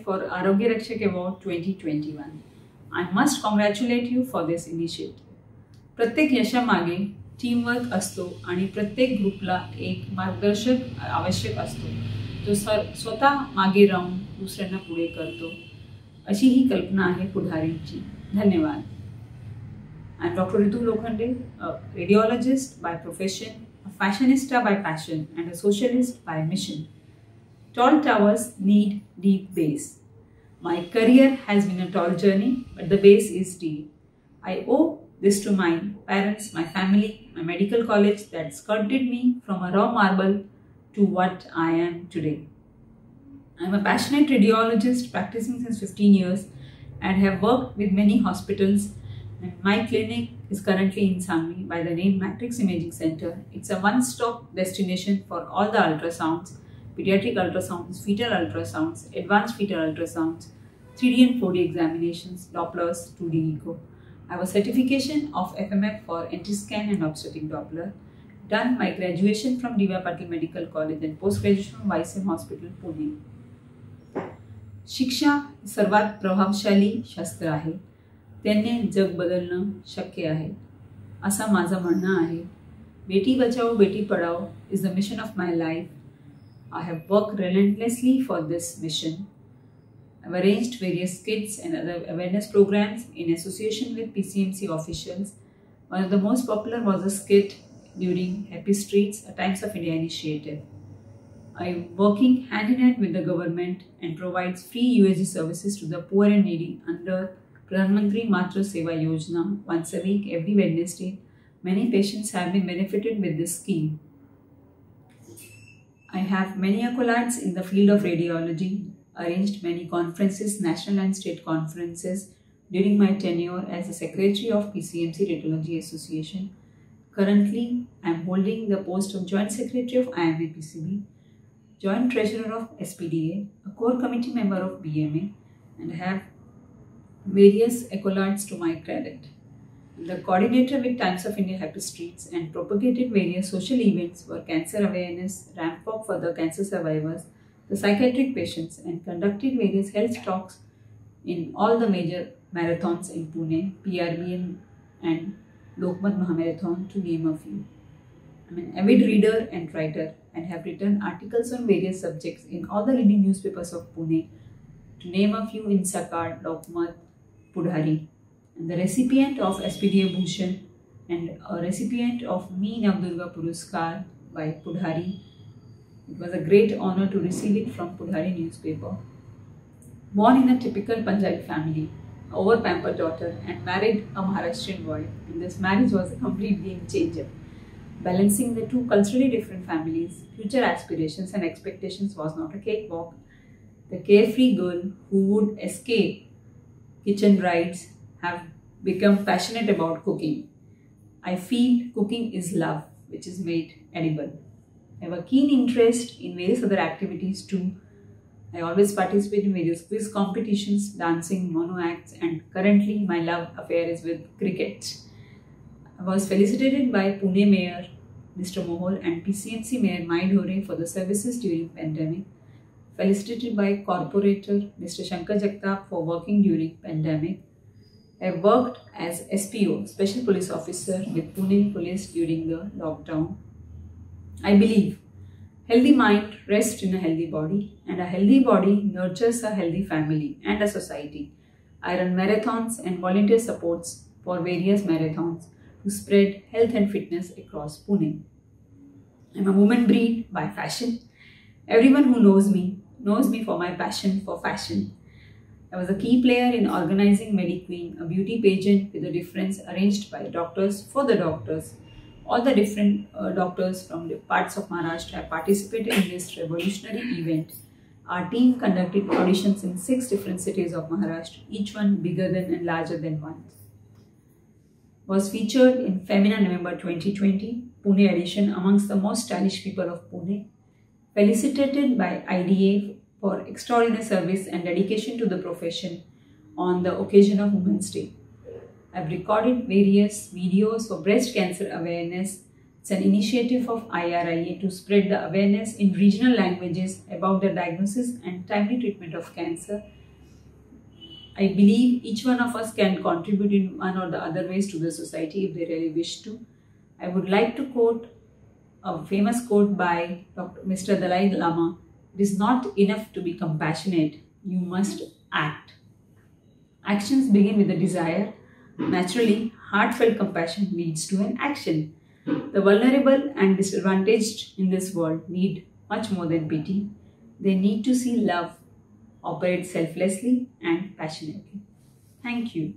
for Arogya Rakshak Award 2021. I must congratulate you for this initiative. प्रत्येक यशामागे teamwork असतो आणि प्रत्येक ग्रुपला एक मार्गदर्शक आवश्यक असतो जो स्वतः मागे राहून दुसऱ्यांना पुढे करतो अशी ही कल्पना आहे पुढारींची. धन्यवाद. I am Dr. Ritu Lokhande, a radiologist by profession, a fashionista by passion, and a socialist by mission. Tall towers need deep base. My career has been a tall journey, but the base is deep. I owe this to my parents, my family, my medical college that sculpted me from a raw marble to what I am today. I am a passionate radiologist practicing since 15 years and have worked with many hospitals. And my clinic is currently in Sangli by the name Matrix Imaging Center. It's a one-stop destination for all the ultrasounds, pediatric ultrasounds, fetal ultrasounds, advanced fetal ultrasounds, 3D and 4D examinations, Dopplers, 2D echo. I have a certification of FMF for anti-scan and obstetric Doppler. Done my graduation from D.Y. Patil Medical College and post-graduation from YCM Hospital, Pune. शिक्षा सर्वात प्रभावशाली शस्त्र आहे. त्याने जग बदलणं शक्य आहे असं माझं म्हणणं आहे. Beti Bachao Beti Padhao is the mission of my life. I have worked relentlessly for this mission. I have arranged various skits and other awareness programs in association with PCMC officials. One of the most popular was a skit during Happy Streets, a Times of India initiative. I am working hand in hand with the government and provides free USG services to the poor and needy under Pradhan Mantri Matra Seva Yojana once a week, every Wednesday. Many patients have been benefited with this scheme. I have many accolades in the field of radiology, arranged many conferences, national and state conferences during my tenure as the Secretary of PCMC Radiology Association. Currently, I am holding the post of Joint Secretary of IMA-PCB, Joint Treasurer of SPDA, a core committee member of BMA, and have various accolades to my credit. The coordinator with Times of India Happy Streets and propagated various social events for cancer awareness, ramp up for the cancer survivors, the psychiatric patients, and conducted various health talks in all the major marathons in Pune, PRBN and Lokmat Mahamarathon, to name a few. I'm an avid reader and writer and have written articles on various subjects in all the leading newspapers of Pune, to name a few in Sakar, Lokmat, Pudhari, and the recipient of SPDA Bhushan and a recipient of Me Navdurga Puruskar by Pudhari. It was a great honor to receive it from Pudhari newspaper. Born in a typical Punjabi family, over-pampered daughter, and married a Maharashtrian boy, and this marriage was a complete game changer. Balancing the two culturally different families, future aspirations and expectations was not a cakewalk. The carefree girl who would escape kitchen rides have become passionate about cooking. I feel cooking is love, which is made edible. I have a keen interest in various other activities too. I always participate in various quiz competitions, dancing, mono acts, and currently my love affair is with cricket. I was felicitated by Pune Mayor Mr. Mohol and PCMC Mayor Mai Dhore for the services during pandemic. Felicitated by Corporator Mr. Shankar Jagtap for working during pandemic. I worked as SPO, Special Police Officer with Pune Police during the lockdown. I believe healthy mind rests in a healthy body, and a healthy body nurtures a healthy family and a society. I run marathons and volunteer supports for various marathons to spread health and fitness across Pune. I am a woman breed by fashion. Everyone who knows me for my passion for fashion. I was a key player in organizing MediQueen, a beauty pageant with a difference arranged by doctors for the doctors. All the different doctors from the parts of Maharashtra have participated in this revolutionary event. Our team conducted auditions in 6 different cities of Maharashtra, each one bigger than and larger than one. Was featured in Femina November 2020, Pune edition amongst the most stylish people of Pune. Felicitated by IDA for extraordinary service and dedication to the profession on the occasion of Women's Day. I've recorded various videos for breast cancer awareness, It's an initiative of IRIA to spread the awareness in regional languages about the diagnosis and timely treatment of cancer. I believe each one of us can contribute in one or the other ways to the society if they really wish to. I would like to quote a famous quote by Mr. Dalai Lama. It is not enough to be compassionate, you must act. Actions begin with a desire. Naturally, heartfelt compassion leads to an action. The vulnerable and disadvantaged in this world need much more than pity. They need to see love, operate selflessly and passionately. Thank you.